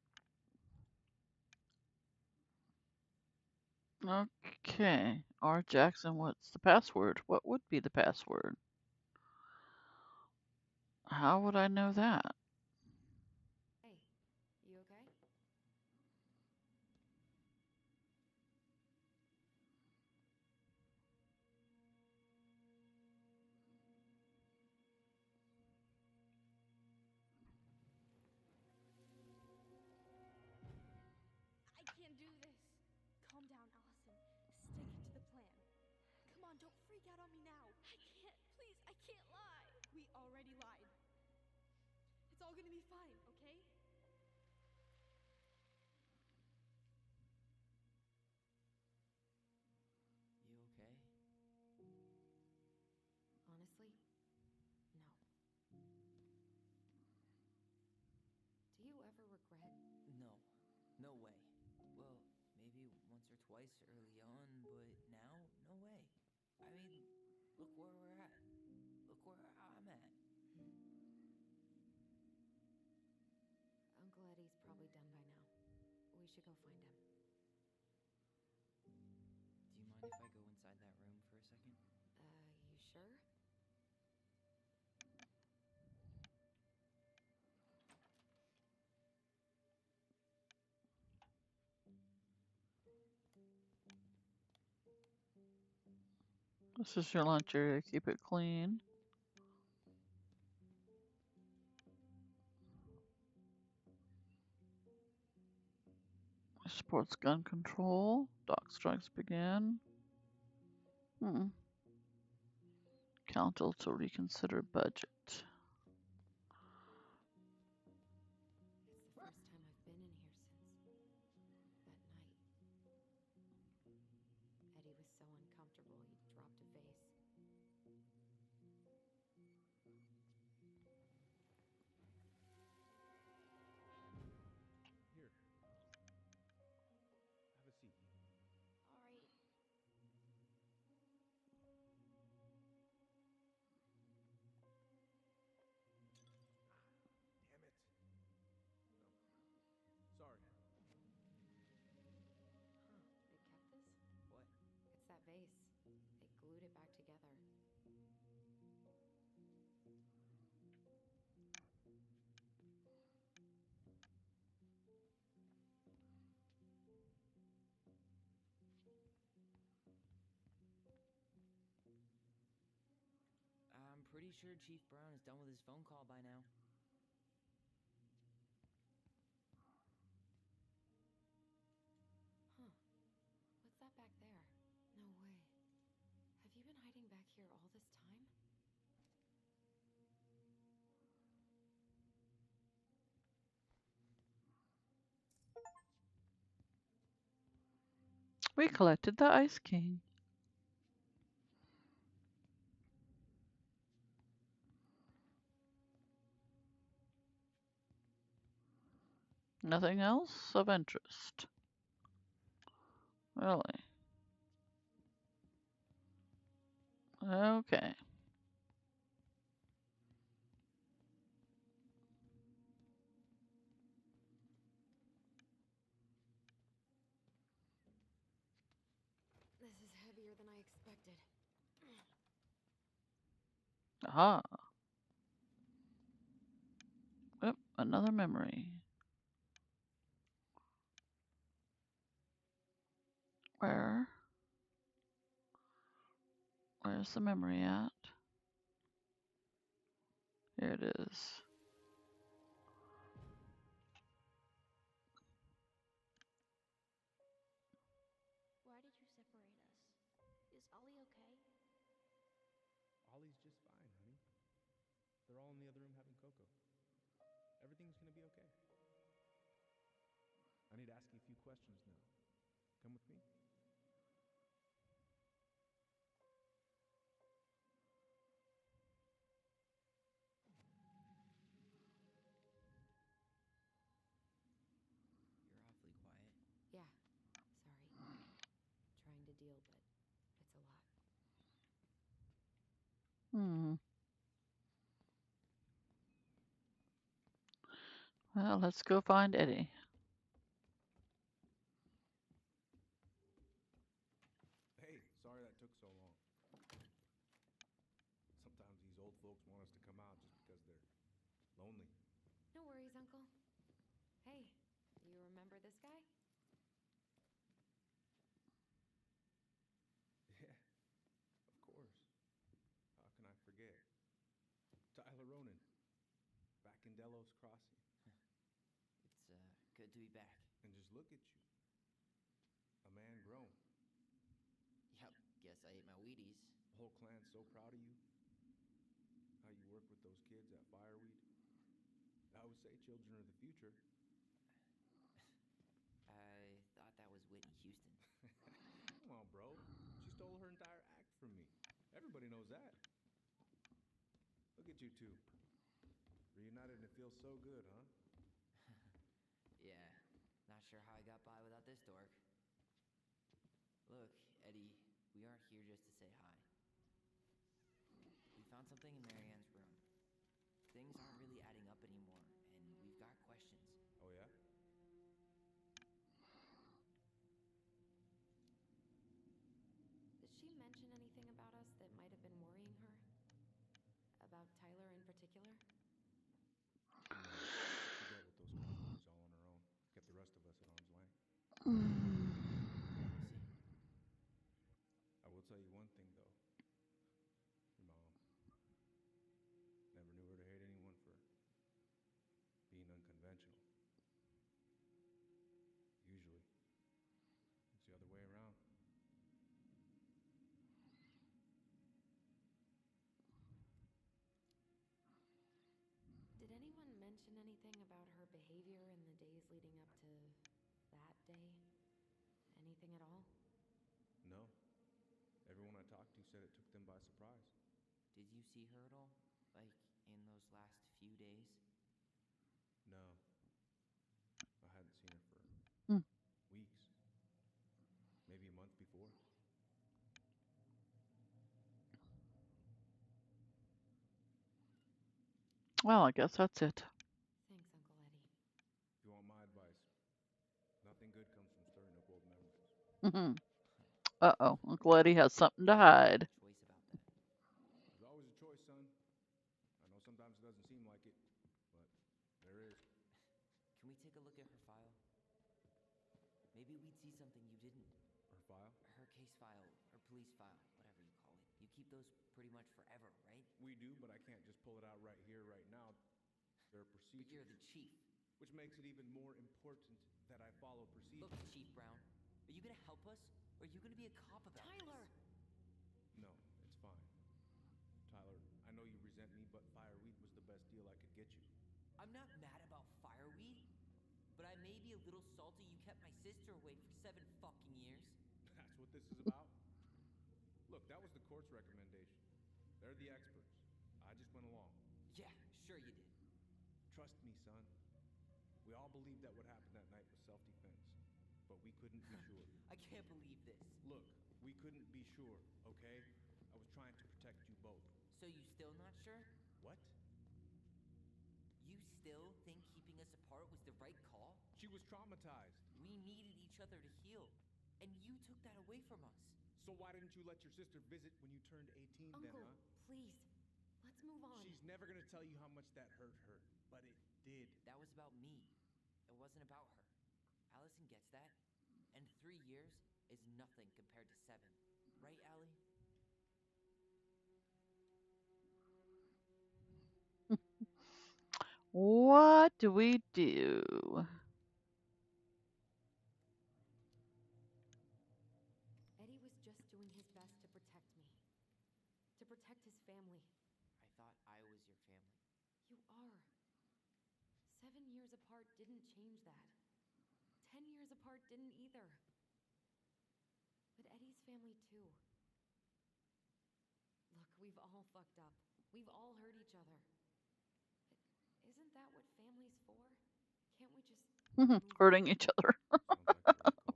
Okay. R. Jackson, what's the password? What would be the password? How would I know that? Hey, you okay? I can't do this. Calm down, Allison. Stick to the plan. Come on, don't freak out on me now. I can't. Please, I can't lie. We already lied. It's all gonna be fine, okay? You okay? Honestly, no. Do you ever regret? No. No way. Well, maybe once or twice early on, but now, no way. I mean, look where we're at. Look where I'm at. Uncle Eddie's probably done by now. We should go find him. Do you mind if I go inside that room for a second? You sure? This is your lunch area. Keep it clean. Supports gun control. Dock strikes begin. Council to reconsider budget. It's the first time I've been in here since that night. Eddie was so uncomfortable he dropped a vase. Here. Have a seat. All right. Damn it. Oh, sorry. Huh, they kept this? What? It's that vase. They glued it back together. I'm pretty sure Chief Brown is done with his phone call by now. Huh. What's that back there? No way. Have you been hiding back here all this time? We collected the Ice King. Nothing else of interest. Really? Okay. This is heavier than I expected. Aha. Yep, another memory. Where's the memory at? Here it is. Is Ollie okay? Ollie's just fine, honey. They're all in the other room having cocoa. Everything's gonna be okay. I need to ask you a few questions now. Come with me? You're awfully quiet. Yeah, sorry. Trying to deal, but it's a lot. Well, let's go find Eddie. Hey, sorry that took so long. Sometimes these old folks want us to come out just because they're lonely. No worries, Uncle. Hey, you remember this guy? Yeah, of course. How can I forget? Tyler Ronan, back in Delos Crossing. It's good to be back. And just look at you. A man grown. Yep, guess I ate my Wheaties. The whole clan's so proud of you. How you work with those kids at Fireweed. I always say children are the future. I thought that was Whitney Houston. Come on, bro. She stole her entire act from me. Everybody knows that. Look at you two. Reunited and it feels so good, huh? Yeah, not sure how I got by without this dork. Look, Eddie, we aren't here just to say hi. We found something in Marianne's room. Things aren't really adding up anymore, and we've got questions. Oh, yeah? Did she mention anything about us that might have been worrying her? About Tyler in particular? No. She dealt with those kind of worries all on her own. Kept the rest of us at arm's length. I see. I will tell you one thing, though. Your mom. Never knew her to hate anyone for being unconventional. Usually, it's the other way around. Did anyone mention anything about her behavior in the days leading up to that day? Anything at all? No. Everyone I talked to said it took them by surprise. Did you see her at all? Like, in those last few days? No. I hadn't seen her for weeks. Maybe a month before. Well, I guess that's it. Thanks, Uncle Eddie. If you want my advice, nothing good comes from stirring up old memories. Uh-oh, Uncle Eddie has something to hide. Choice about that. There's always a choice, son. I know sometimes it doesn't seem like it, but there is. Can we take a look at her file? Maybe we'd see something you didn't. Her file? Her case file, her police file, whatever you call it. You keep those pretty much forever, right? We do, but I can't just pull it out right here, right now. There are procedures. But you're the chief. Which makes it even more important that I follow procedures. Look, Chief Brown, are you gonna help us? Or are you gonna be a cop about Tyler! this? No, it's fine. Tyler, I know you resent me, but Fireweed was the best deal I could get you. I'm not mad about Fireweed, but I may be a little salty you kept my sister away for 7 fucking years. That's what this is about? Look, that was the court's recommendation. They're the experts. I just went along. Yeah, sure you did. Trust me, son. We all believed that what happened that night was self-defense, but we couldn't be sure. I can't believe this. Look, we couldn't be sure, okay? I was trying to protect you both. So you still not sure? What? You still think keeping us apart was the right call? She was traumatized. We needed each other to heal, and you took that away from us. So why didn't you let your sister visit when you turned 18 Uncle, then, huh? please. Let's move on. She's never gonna tell you how much that hurt her, but it did. That was about me. It wasn't about her. Allison gets that, and 3 years is nothing compared to 7. Right, Allie? What do we do? Eddie was just doing his best to protect me. To protect his family. I thought I was your family. You are. 7 years apart didn't change that. 10 years apart didn't either. But Eddie's family too. Look, we've all fucked up. We've all hurt each other. But isn't that what family's for? Can't we just move Hurting on? each other. Sounds like the right call.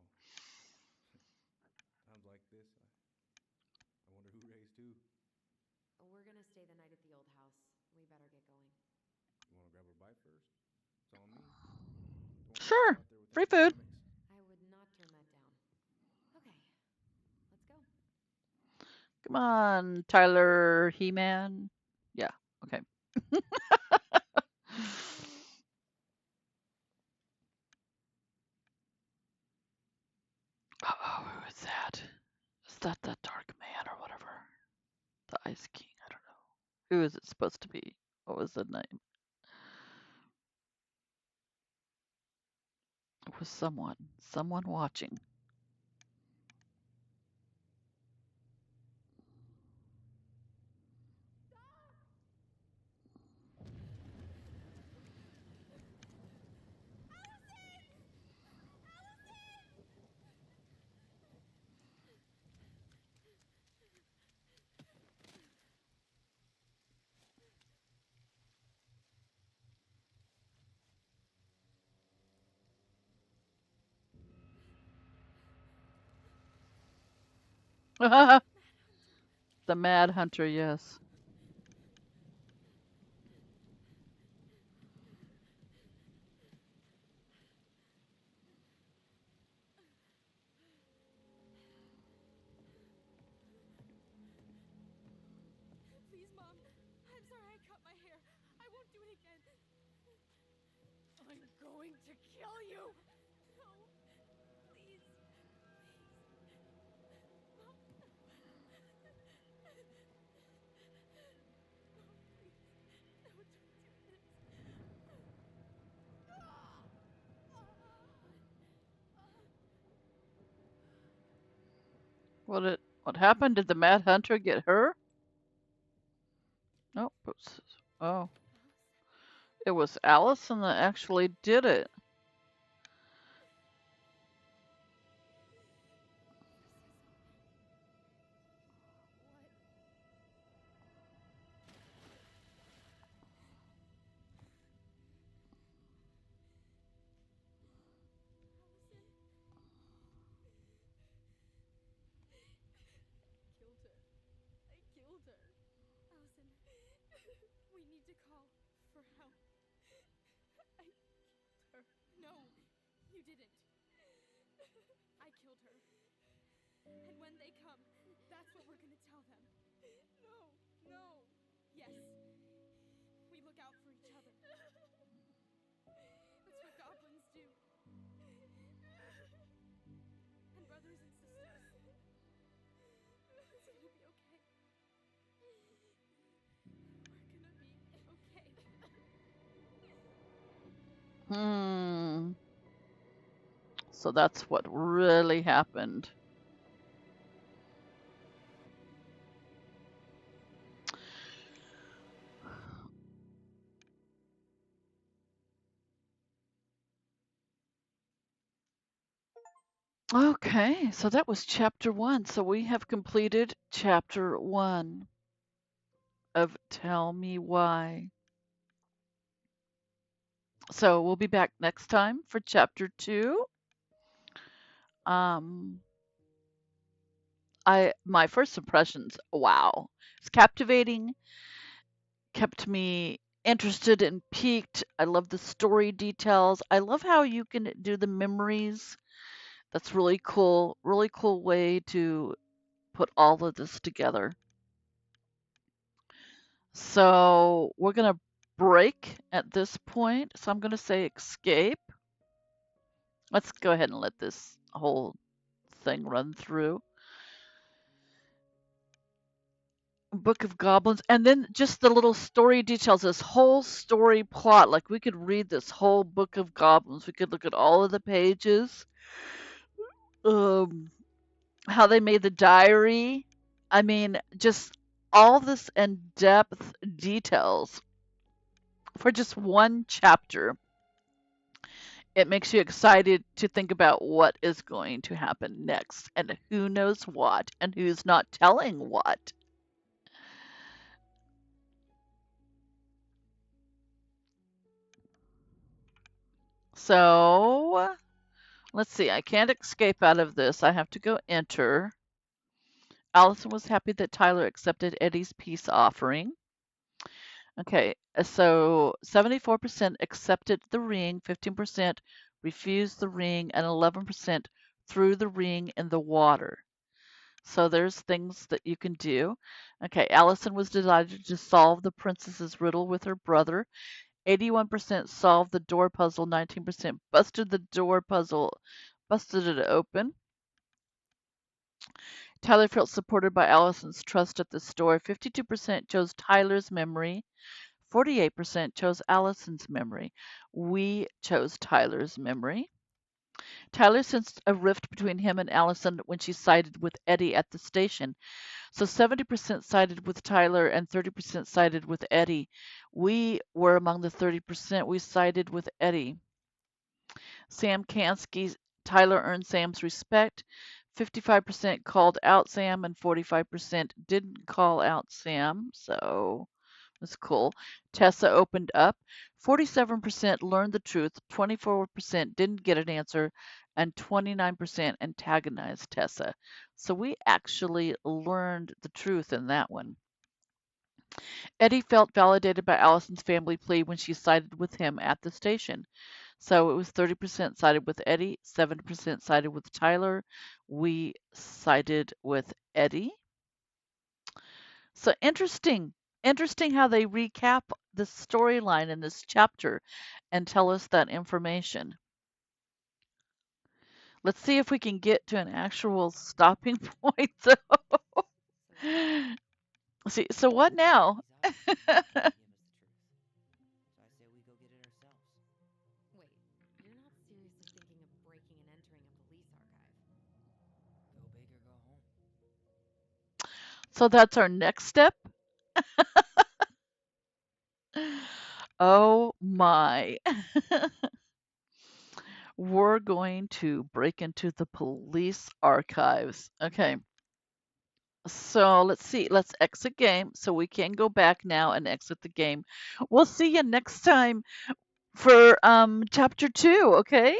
Times like this, I wonder who raised who. We're gonna stay the night at the old house. We better get going. You want to grab a bite first? It's on me. Don't want to Sure. go out there with Free empty food. stomachs. I would not turn that down. Okay, let's go. Come on, Tyler He-Man. Yeah, okay. Oh, who is that? Is that the Dark Man or whatever? The Ice King? I don't know. Who is it supposed to be? What was the name? It was someone. Someone watching. The Mad Hunter, yes. Please, Mom. I'm sorry I cut my hair. I won't do it again. I'm going to kill you. No. Please. Mom. Mom, please. No, don't do this. What happened? Did the Mad Hunter get her? Nope. Oh. It was Allison that actually did it. Killed her. I killed her. Allison, we need to call for help. I killed her. No, you didn't. I killed her. And when they come, that's what we're gonna tell them. No, no. Yes. We look out for each other. That's what goblins do. And brothers and sisters. It's gonna be okay. We're gonna be okay. So that's what really happened. Okay, so that was chapter 1. So we have completed chapter 1 of Tell Me Why. So we'll be back next time for chapter 2. My first impressions, wow. It's captivating, kept me interested and piqued. I love the story details. I love how you can do the memories. That's really cool. Really cool way to put all of this together. So we're going to break at this point. So I'm going to say escape. Let's go ahead and let this whole thing run through. Book of Goblins, and then just the little story details, this whole story plot. Like we could read this whole Book of Goblins. We could look at all of the pages. how they made the diary. I mean, just all this in-depth details for just one chapter. It makes you excited to think about what is going to happen next and who knows what and who's not telling what. So, let's see. I can't escape out of this. I have to go enter. Allison was happy that Tyler accepted Eddie's peace offering. Okay, so 74% accepted the ring, 15% refused the ring, and 11% threw the ring in the water. So there's things that you can do. Okay, Allison was delighted to solve the princess's riddle with her brother. 81% solved the door puzzle, 19% busted the door puzzle, busted it open. Tyler felt supported by Allison's trust at the store. 52% chose Tyler's memory. 48% chose Allison's memory. We chose Tyler's memory. Tyler sensed a rift between him and Allison when she sided with Eddie at the station. So 70% sided with Tyler and 30% sided with Eddie. We were among the 30%. We sided with Eddie. Sam Kansky, Tyler earned Sam's respect. 55% called out Sam and 45% didn't call out Sam. So that's cool. Tessa opened up. 47% learned the truth. 24% didn't get an answer. And 29% antagonized Tessa. So we actually learned the truth in that one. Eddie felt validated by Allison's family plea when she sided with him at the station. So it was 30% sided with Eddie, 7% sided with Tyler. We sided with Eddie. So interesting. Interesting how they recap the storyline in this chapter and tell us that information. Let's see if we can get to an actual stopping point. See, so what now? He's obviously not going to give us the truth. So I say we go get it ourselves. Wait, you're not seriously thinking of breaking and entering a police archive? Go big or go home. So that's our next step. Oh my. We're going to break into the police archives. Okay. So let's see. Let's exit game. So we can go back now and exit the game. We'll see you next time for chapter 2, okay?